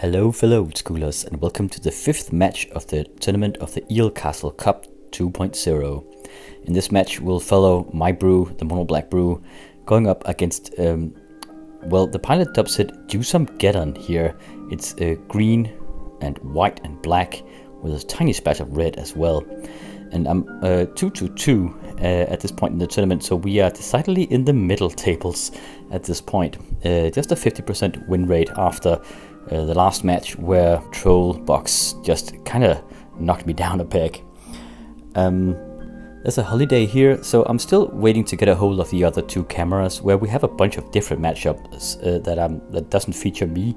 Hello fellow old schoolers, and welcome to the fifth match of the tournament of the Eel Castle Cup 2.0. In this match we'll follow my brew, the Mono-Black brew, going up against, the pilot dubs it Juzam-Geddon here. It's green and white and black with a tiny splash of red as well. And I'm 2-2 at this point in the tournament, so we are decidedly in the middle tables at this point. Just a 50% win rate after the last match where Troll Box just kind of knocked me down a peg. There's a holiday here, so I'm still waiting to get a hold of the other two cameras where we have a bunch of different matchups that doesn't feature me.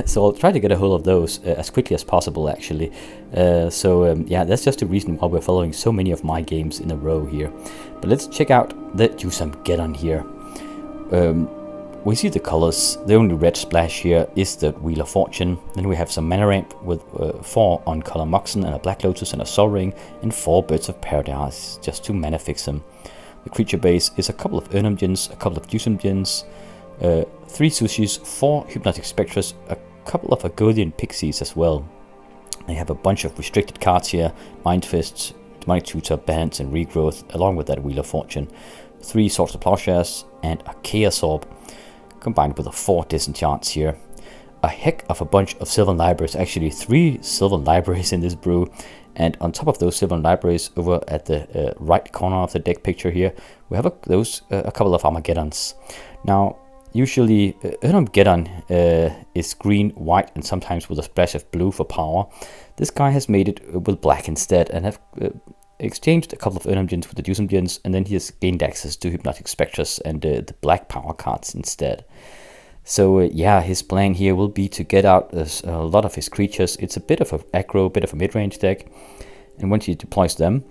So I'll try to get a hold of those as quickly as possible actually. Yeah, that's just the reason why we're following so many of my games in a row here. But let's check out the Juzam-Geddon here. We see the colors. The only red splash here is the Wheel of Fortune. Then we have some mana ramp with 4 on color Moxen and a Black Lotus and a Sol Ring and 4 Birds of Paradise, just to mana fix them. The creature base is a couple of Ernemgens, a couple of Juzam-Geddons, 3 Sushis, 4 Hypnotic Spectres, a couple of Agodian Pixies as well. They have a bunch of restricted cards here: Mind Fists, Demonic Tutor, Balance and Regrowth, along with that Wheel of Fortune. 3 Swords of Plowshares and a Chaos Orb, combined with a 4 disenchants here. A heck of a bunch of Sylvan Libraries, actually 3 Sylvan Libraries in this brew. And on top of those Sylvan Libraries, over at the right corner of the deck picture here, we have a couple of Armageddons. Now, usually Ernemgeddon is green, white, and sometimes with a splash of blue for power. This guy has made it with black instead, and have exchanged a couple of Ernemgens with the Juzam-Geddons, and then he has gained access to Hypnotic Spectres and the black power cards instead. So yeah, his plan here will be to get out a lot of his creatures. It's a bit of an aggro, bit of a mid-range deck, and once he deploys them,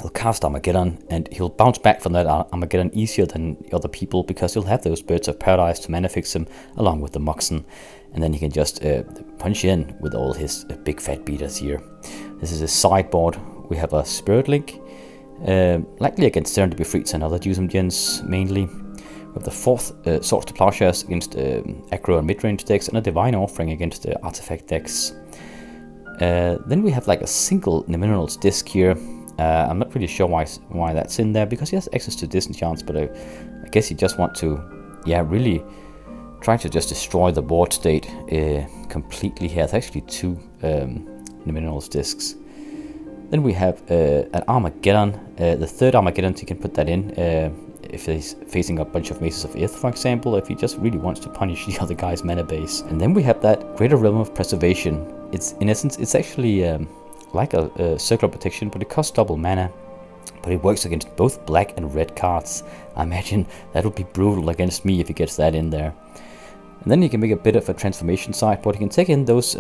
he'll cast Armageddon, and he'll bounce back from that Armageddon easier than other people, because he'll have those Birds of Paradise to mana fix him, along with the Moxen, and then he can just punch in with all his big fat beaters here. This is his sideboard. We have a Spirit Link, likely against Serendipity Freaks and other Juzam-Geddons mainly. We have the 4th Swords to Plowshares against aggro and mid-range decks, and a Divine Offering against artifact decks. Then we have like a single Minerals disc here. I'm not really sure why that's in there, because he has access to disenchants, but I guess he just want to, really try to just destroy the board state completely here. It's actually 2 Minerals discs. Then we have an Armageddon, the 3rd Armageddon. He can put that in if he's facing a bunch of Maces of Ith, for example, if he just really wants to punish the other guy's mana base. And then we have that Greater Realm of Preservation. It's, in essence, it's actually like a Circular Protection, but it costs double mana. But it works against both black and red cards. I imagine that would be brutal against me if he gets that in there. And then he can make a bit of a transformation sideboard. He can take in those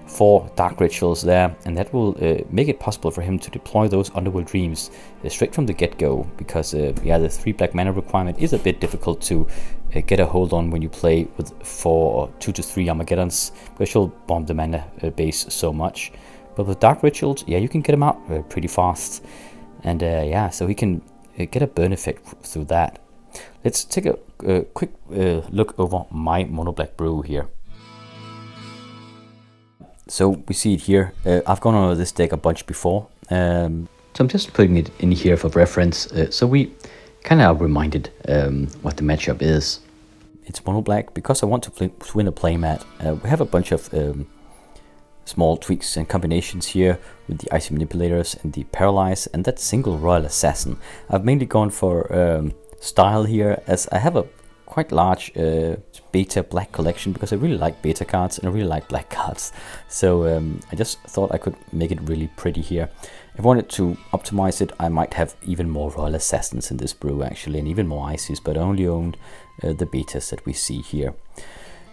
4 Dark Rituals there, and that will make it possible for him to deploy those Underworld Dreams straight from the get-go, because the 3 black mana requirement is a bit difficult to get a hold on when you play with 2 to 3 Armageddons, because you'll bomb the mana base so much. But with Dark Rituals, you can get him out pretty fast, and so he can get a burn effect through that. Let's take a quick look over my Mono-Black brew here. So we see it here. I've gone over this deck a bunch before, so I'm just putting it in here for reference, so we kind of are reminded what the matchup is. It's Mono-Black because I want to win a playmat. We have a bunch of small tweaks and combinations here with the Icy Manipulators and the Paralyze and that single Royal Assassin. I've mainly gone for style here, as I have a quite large beta black collection, because I really like beta cards and I really like black cards. So I just thought I could make it really pretty here. If I wanted to optimize it, I might have even more Royal Assassins in this brew actually, and even more Ices, but I only owned the betas that we see here.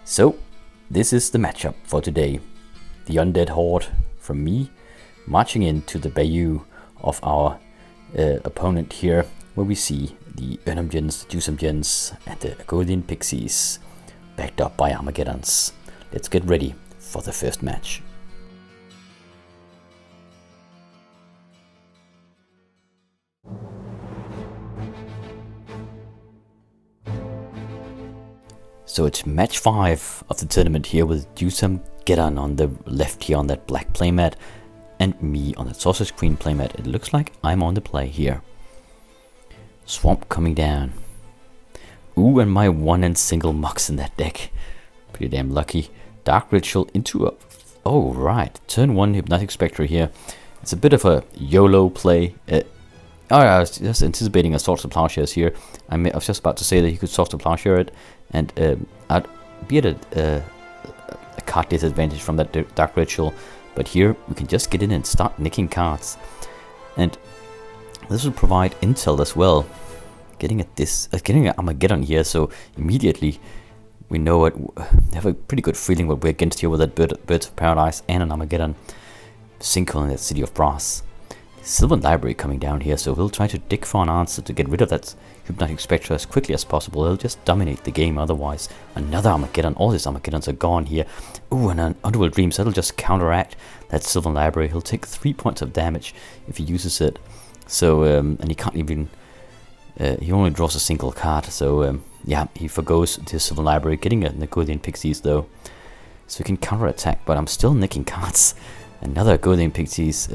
So this is the matchup for today. The Undead Horde from me, marching into the bayou of our opponent here, where we see the Ernemgens, the Juzam-Geddons, and the Agodian Pixies, backed up by Armageddons. Let's get ready for the first match. So it's match 5 of the tournament here with Juzam-Geddon on the left here on that black playmat, and me on the Sausage Queen playmat. It looks like I'm on the play here. Swamp coming down. Ooh, and my 1 and single mucks in that deck. Pretty damn lucky. Dark Ritual into a... Oh, right. Turn 1 Hypnotic Spectre here. It's a bit of a YOLO play. I was just anticipating a Swords to Plowshares here. I was just about to say that you could Swords to Plowshare it, and I'd be at a card disadvantage from that Dark Ritual. But here we can just get in and start nicking cards. And this will provide intel as well. Getting an Armageddon here, so immediately we know what we have a pretty good feeling what we're against here with that Birds of Paradise and an Armageddon. Sinkhole in that City of Brass. Sylvan Library coming down here, so we'll try to dig for an answer to get rid of that Hypnotic Spectre as quickly as possible. It'll just dominate the game otherwise. Another Armageddon. All these Armageddons are gone here. Ooh, and an Underworld Dreams. That'll just counteract that Sylvan Library. He'll take 3 points of damage if he uses it. So, and he can't even... he only draws a single card, so yeah, he forgoes the Sylvan Library, getting a Nagothian Pixies though. So he can counterattack, but I'm still nicking cards. Another Nagothian Pixies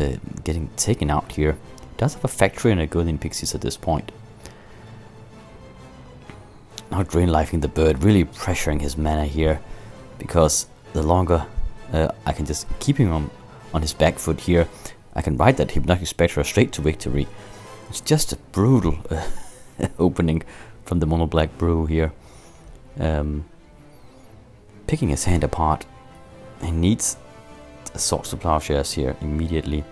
getting taken out here. He does have a factory in Nagothian Pixies at this point. Now Drain Lifing the Bird, really pressuring his mana here, because the longer I can just keep him on his back foot here, I can ride that Hypnotic Spectre straight to victory. It's just a brutal opening from the Mono-Black Brew here. Picking his hand apart. He needs a Swords to Plowshares here immediately.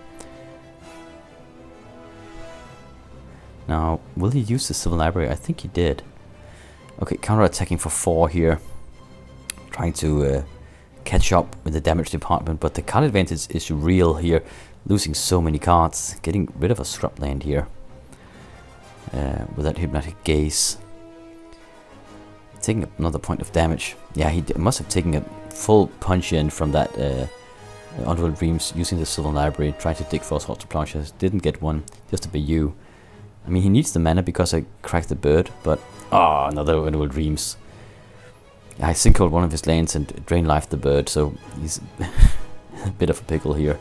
Now, will he use the Sylvan Library? I think he did. Okay, counter-attacking for 4 here. Trying to catch up with the damage department, but the card advantage is real here. Losing so many cards. Getting rid of a scrub land here. With that Hypnotic Gaze. Taking another point of damage. Yeah, he must have taken a full punch in from that Underworld Dreams using the Sylvan Library. Tried to dig for Swords to Plowshares. Didn't get one. Just a BU. I mean, he needs the mana because I cracked the bird, but... Oh, another Underworld Dreams. Yeah, I sinkholed one of his lands and Drain Life the bird, so he's a bit of a pickle here.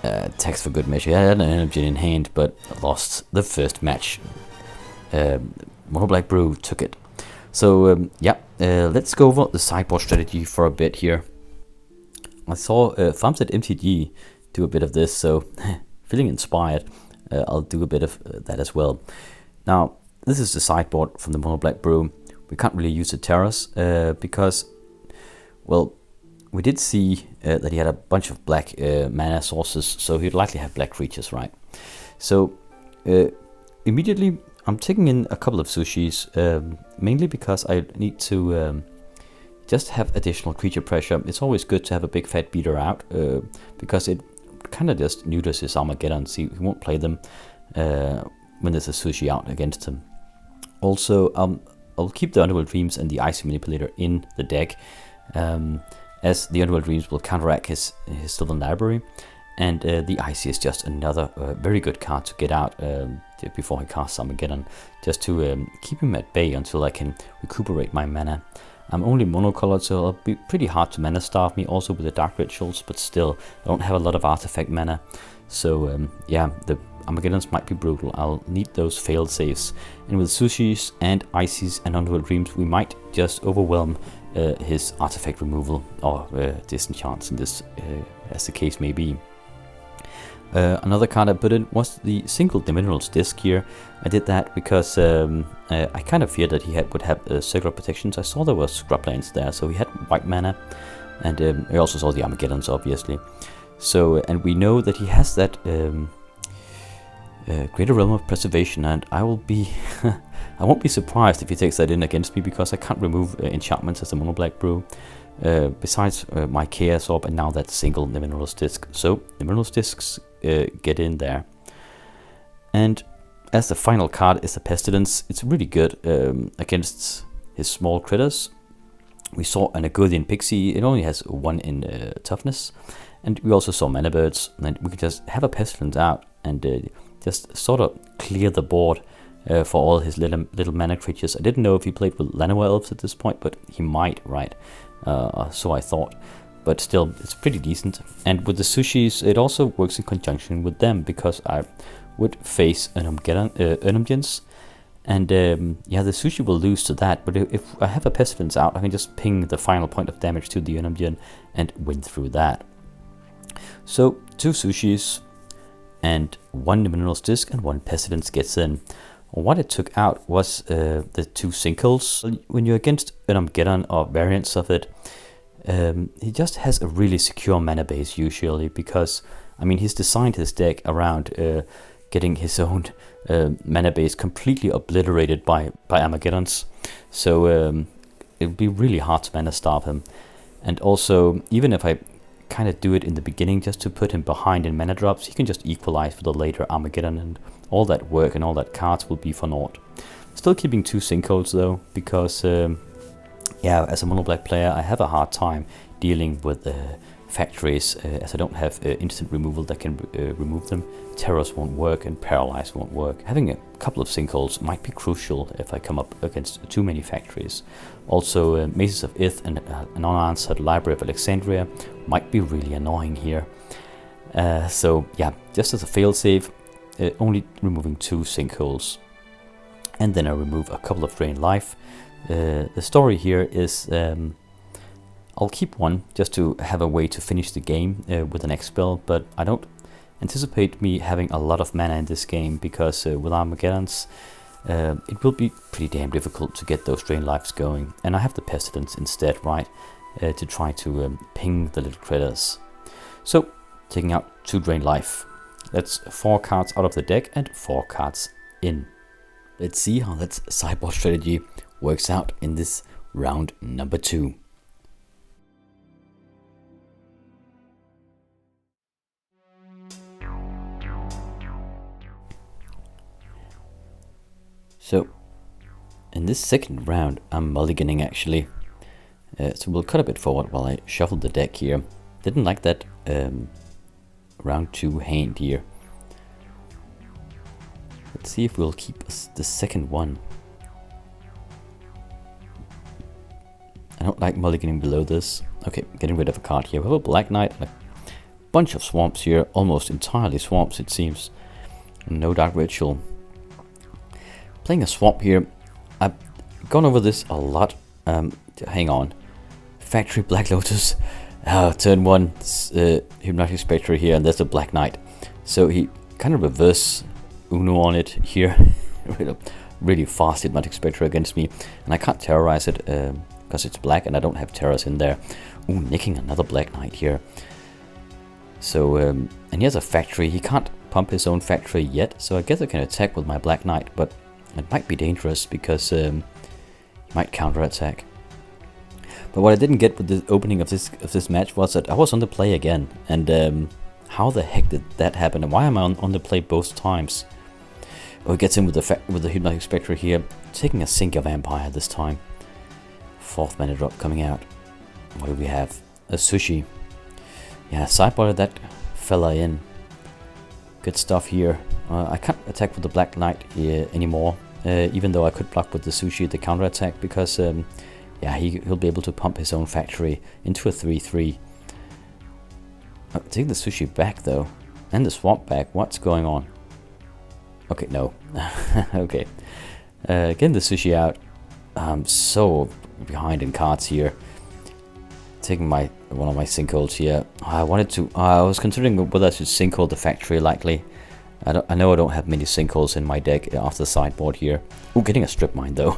Attacks for good measure. I had an energy in hand, but lost the first match. Mono-Black Brew took it. So, yeah, let's go over the sideboard strategy for a bit here. I saw Farms at MTG do a bit of this, so feeling inspired, I'll do a bit of that as well. Now, this is the sideboard from the Mono-Black Brew. We can't really use the Terrors because, well, we did see that he had a bunch of black mana sources, so he'd likely have black creatures, right? So, immediately, I'm taking in a couple of sushis, mainly because I need to just have additional creature pressure. It's always good to have a big fat beater out, because it kind of just neuters his Armageddon. See, he won't play them when there's a sushi out against him. Also, I'll keep the Underworld Dreams and the Icy Manipulator in the deck, as the Underworld Dreams will counteract his Sylvan Library, and the Icy is just another very good card to get out before he casts Armageddon, just to keep him at bay until I can recuperate my mana. I'm only monocolored, so it'll be pretty hard to mana starve me, also with the Dark Rituals, but still, I don't have a lot of artifact mana, so yeah, the Armageddons might be brutal. I'll need those failed saves, and with Sushis and Ices and Underworld Dreams, we might just overwhelm his artifact removal, or disenchants in this, as the case may be. Another card I put in was the single Minerals Disc here. I did that because I kind of feared that he would have circular protections. I saw there were scrublands there, so he had white mana, and I also saw the Armageddons, obviously. So, and we know that he has that Greater Realm of Preservation, and I will be I won't be surprised if he takes that in against me, because I can't remove enchantments as a Mono-Black Brew. Besides my Chaos Orb and now that single Minerals Disc. So the Minerals Discs get in there. And as the final card is a Pestilence, it's really good against his small critters. We saw a Nagothian Pixie. It only has 1 in toughness. And we also saw Mana Birds. And we could just have a Pestilence out and just sort of clear the board for all his little mana creatures. I didn't know if he played with Llanowar Elves at this point, but he might, right? So I thought. But still, it's pretty decent. And with the Sushis, it also works in conjunction with them, because I would face Unumgens, and yeah, the Sushi will lose to that. But if I have a Pestilence out, I can just ping the final point of damage to the Unumgen and win through that. So 2 Sushis and 1 Minerals Disc and 1 Pestilence gets in. What it took out was the 2 Sinkholes. When you're against Geddon or variants of it, he just has a really secure mana base usually, because I mean he's designed his deck around getting his own mana base completely obliterated by Armageddons. So it would be really hard to mana starve him. And also, even if I kind of do it in the beginning just to put him behind in mana drops, he can just equalize for the later Armageddon, and all that work and all that cards will be for naught. Still keeping 2 Sinkholes though, because yeah, as a mono-black player, I have a hard time dealing with factories, as I don't have instant removal that can remove them. Terrors won't work and Paralyze won't work. Having a couple of Sinkholes might be crucial if I come up against too many factories. Also, Mazes of Ith and an unanswered Library of Alexandria might be really annoying here. So yeah, just as a failsafe, only removing 2 Sinkholes. And then I remove a couple of Drain Life. The story here is I'll keep 1 just to have a way to finish the game with the next spell, but I don't anticipate me having a lot of mana in this game, because with Armageddons it will be pretty damn difficult to get those Drain Lives going, and I have the Pestilence instead, right, to try to ping the little critters. So taking out 2 Drain Life. That's 4 cards out of the deck and 4 cards in. Let's see how that sideboard strategy works out in this round number 2. So in this second round I'm mulliganing actually. So we'll cut a bit forward while I shuffle the deck here. Didn't like that round 2 hand here. Let's see if we'll keep the second one. I don't like mulliganing below this. Okay, getting rid of a card here. We have a Black Knight and a bunch of swamps here. Almost entirely swamps it seems. No Dark Ritual. Playing a swamp here. I've gone over this a lot. Hang on. Factory Black Lotus. Turn 1 Hypnotic Spectre here, and there's a Black Knight. So he kind of reverse Uno on it here. Really fast Hypnotic Spectre against me, and I can't terrorize it because it's black and I don't have terrors in there. Ooh, nicking another Black Knight here. So and he has a factory. He can't pump his own factory yet, so I guess I can attack with my Black Knight, but it might be dangerous because he might counterattack. But what I didn't get with the opening of this match was that I was on the play again, and how the heck did that happen? And why am I on the play both times? Oh, he gets in with the Hypnotic Spectre here, taking a Sinker Vampire this time. 4th mana drop coming out. What do we have? A Sushi. Yeah, sideboarded that fella in. Good stuff here. I can't attack with the Black Knight anymore, even though I could block with the Sushi the counterattack, because yeah, he'll be able to pump his own factory into a 3/3. Take the Sushi back though, and the swamp back. What's going on? Okay, no. Okay, getting the Sushi out. I'm so behind in cards here. Taking one of my sinkholes here. I was considering whether I should sinkhole the factory likely. I know I don't have many sinkholes in my deck after the sideboard here. Oh, getting a strip mine though.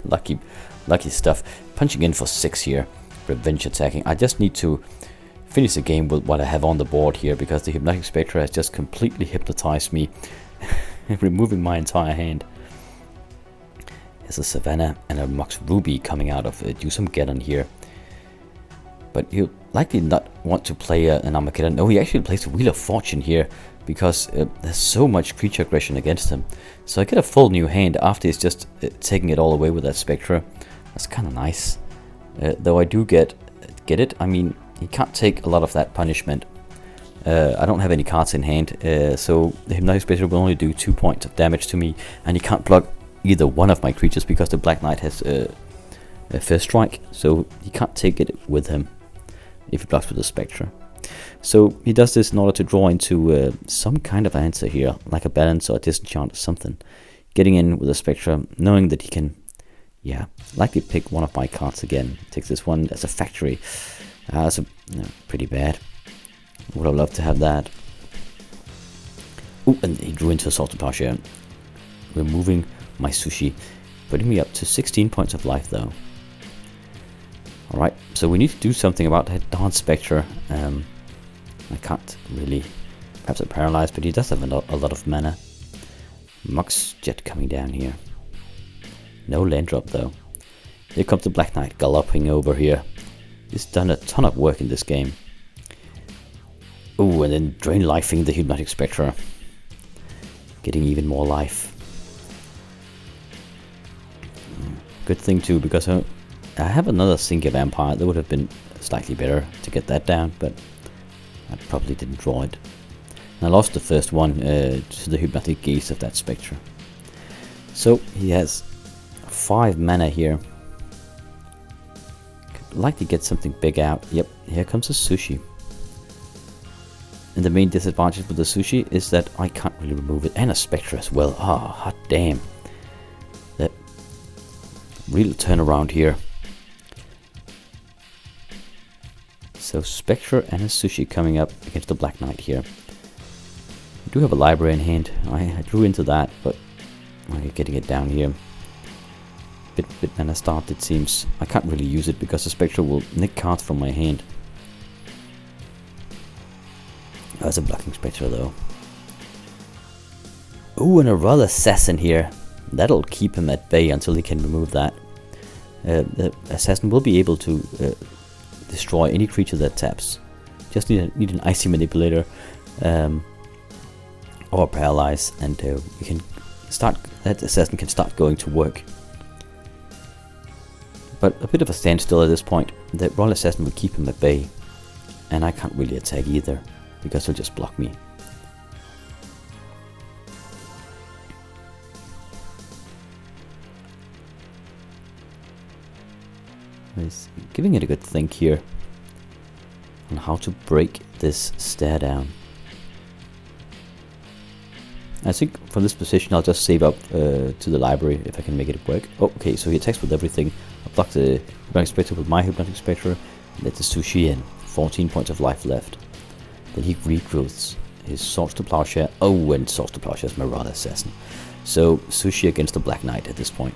lucky stuff. Punching in for 6 here. Revenge attacking. I just need to finish the game with what I have on the board here, because the Hypnotic Spectre has just completely hypnotized me, removing my entire hand. There's a Savannah and a Mox Ruby coming out of Juzam-Geddon here. But he'll likely not want to play an Armageddon. No, he actually plays a Wheel of Fortune here, because there's so much creature aggression against him. So I get a full new hand after he's just taking it all away with that Spectre. That's kind of nice. Though I do get it. I mean, he can't take a lot of that punishment. I don't have any cards in hand, so the Hypnotic Spectre will only do 2 points of damage to me, and he can't block either one of my creatures because the Black Knight has a first strike, so he can't take it with him if he blocks with the Spectre. So he does this in order to draw into some kind of answer here, like a balance or a disenchant or something. Getting in with a Spectre, knowing that he can, yeah, likely pick one of my cards again. Takes this one as a factory. That's pretty bad. Would have loved to have that. Ooh, and he drew into a Salted Plowshare, removing my Sushi, putting me up to 16 points of life though. Alright, so we need to do something about that darn Spectre. I can't really, perhaps I'm paralyzed, but he does have a lot of mana. Mox Jet coming down here. No land drop though. Here comes the Black Knight galloping over here. He's done a ton of work in this game. Ooh, and then drain lifing the Hypnotic Spectre. Getting even more life. Good thing too, because I have another Sinker Vampire. That would have been slightly better to get that down, but I probably didn't draw it. And I lost the first one to the Hypnotic Gaze of that Spectre. So he has 5 mana here. Could likely get something big out. Yep, here comes a Sushi. And the main disadvantage with the Sushi is that I can't really remove it. And a Spectre as well. Ah, oh, hot damn. That real turnaround here. So Spectre and a Sushi coming up against the Black Knight here. I do have a library in hand. I drew into that, but I'm getting it down here. Bit mana starved it seems. I can't really use it because the Spectre will nick cards from my hand. That's a blocking Spectre though. Ooh, and a Rather Assassin here. That'll keep him at bay until he can remove that. The Assassin will be able to destroy any creature that taps. Just need an Icy Manipulator or Paralyze, and we can start. That Assassin can start going to work. But a bit of a standstill at this point. The Royal Assassin will keep him at bay, and I can't really attack either because he'll just block me. He's giving it a good think here on how to break this stare down. I think from this position I'll just save up to the library if I can make it work. Oh, okay, so he attacks with everything. I'll block the Hypnotic Spectre with my Hypnotic Spectre, let the Sushi in. 14 points of life left. Then he regrowths his Swords to Plowshare. Oh, and Swords to Plowshare is my Rather Assassin. So Sushi against the Black Knight at this point.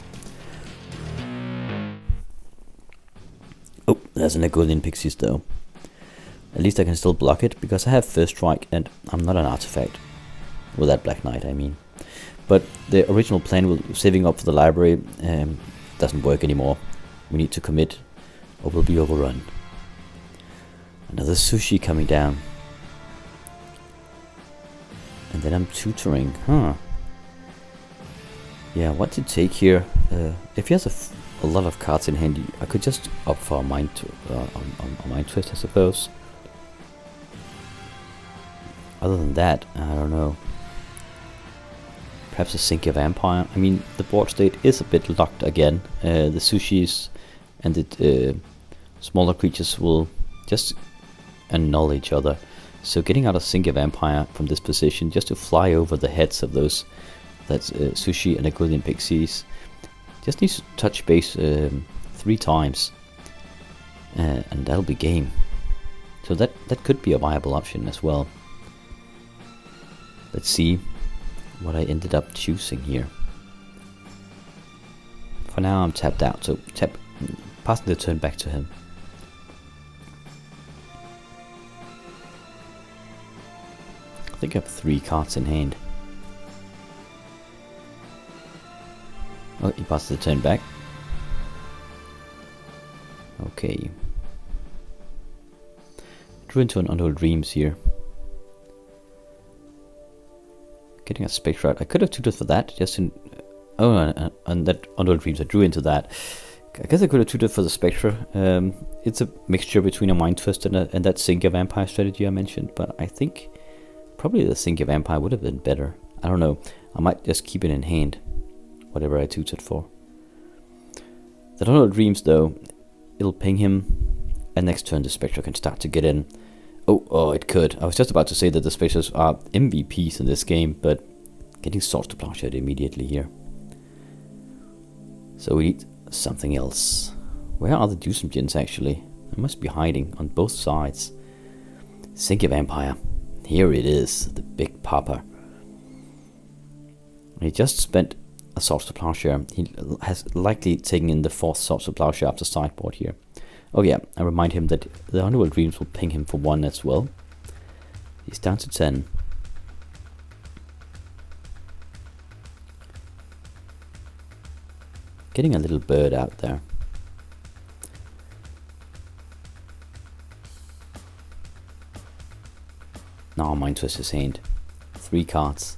Oh, there's an Egolian Pixies though. At least I can still block it because I have First Strike and I'm not an artifact. With that Black Knight, I mean. But the original plan with saving up for the library doesn't work anymore. We need to commit or we'll be overrun. Another Sushi coming down. And then I'm tutoring, huh? Yeah, what to take here? If he has a lot of cards in hand, I could just opt for a Mind Twist, I suppose. Other than that, I don't know. Perhaps a Sinker Vampire. I mean, the board state is a bit locked again. The Sushis and the smaller creatures will just annul each other. So getting out a Sinker Vampire from this position just to fly over the heads of those, that's Sushi and Egolian Pixies, just needs to touch base 3 times. And that'll be game. So that could be a viable option as well. Let's see what I ended up choosing here. For now I'm tapped out, so passing the turn back to him. I think I have 3 cards in hand. Oh, he passes the turn back. Okay. Drew into an Untold Dreams here. Getting a Spectre out. I could have tutored for that, just in... Oh, and that Untold Dreams, I drew into that. I guess I could have tutored for the Spectre. It's a mixture between a Mind Twist and that Sinker Vampire strategy I mentioned, but I think probably the Sinker Vampire would have been better. I don't know. I might just keep it in hand. whatever I tutored for. The Tunnel of Dreams, though, it'll ping him, and next turn the Spectre can start to get in. Oh, it could. I was just about to say that the Spectres are MVPs in this game, but getting Swords to Plowshare immediately here. So we need something else. Where are the Juzam-Geddons actually? They must be hiding on both sides. Sinky Vampire. Here it is, the big popper. He just spent a Swords to Plowshare. He has likely taken in the 4th Swords to Plowshare after sideboard here. Oh yeah, I remind him that the Underworld Dreams will ping him for 1 as well. He's down to 10. Getting a little bird out there. Now Mind Twist his hand. 3 cards.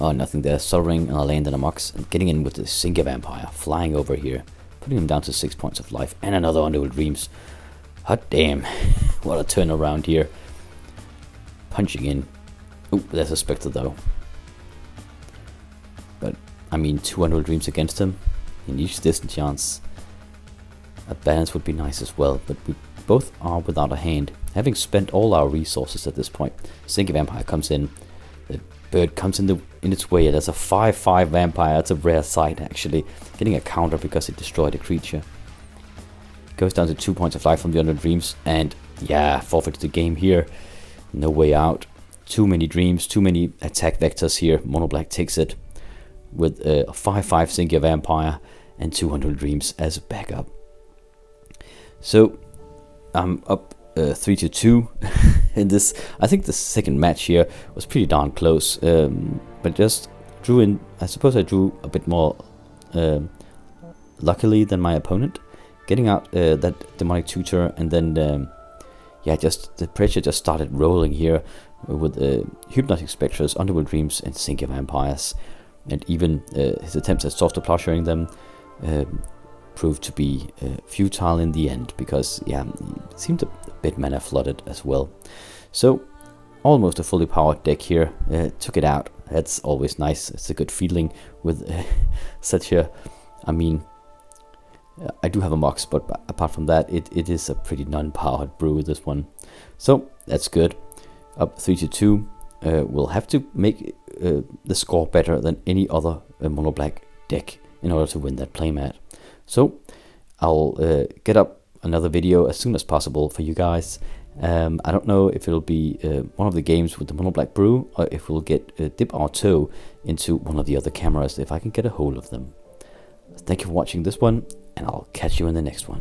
Oh, nothing there. Soldering and a land and a Mox. And getting in with the Sinky Vampire. Flying over here. Putting him down to 6 points of life. And another Underworld Dreams. Hot damn. What a turnaround here. Punching in. Oh, there's a Spectre though. But, I mean, 2 Underworld Dreams against him. He needs disenchants. A balance would be nice as well. But we both are without a hand. Having spent all our resources at this point. Sinky Vampire comes in. The bird comes in its way. That's a 5/5 vampire. That's a rare sight actually. Getting a counter because it destroyed a creature. Goes down to 2 points of life from the Underworld Dreams. And yeah, forfeits the game here. No way out. Too many dreams. Too many attack vectors here. Mono-Black takes it. With a 5/5 Sinky Vampire. And 200 dreams as a backup. So I'm up 3-2 in this. I think the second match here was pretty darn close, but just drew in. I suppose I drew a bit more luckily than my opponent, getting out that Demonic Tutor, and then yeah, just the pressure just started rolling here with Hypnotic Spectres, Underworld Dreams, and Sinky Vampires, and even his attempts at Swords to Plowsharing them proved to be futile in the end, because yeah, it seemed a bit mana flooded as well. So almost a fully powered deck here. Took it out. That's always nice. It's a good feeling with such a, I mean, I do have a Mox, but apart from that, it is a pretty non-powered brew, this one. So that's good. Up 3-2. We'll have to make the score better than any other Mono-Black deck in order to win that playmat. So I'll get up another video as soon as possible for you guys. I don't know if it'll be one of the games with the Mono-Black brew, or if we'll dip our toe into one of the other cameras if I can get a hold of them. Thank you for watching this one, and I'll catch you in the next one.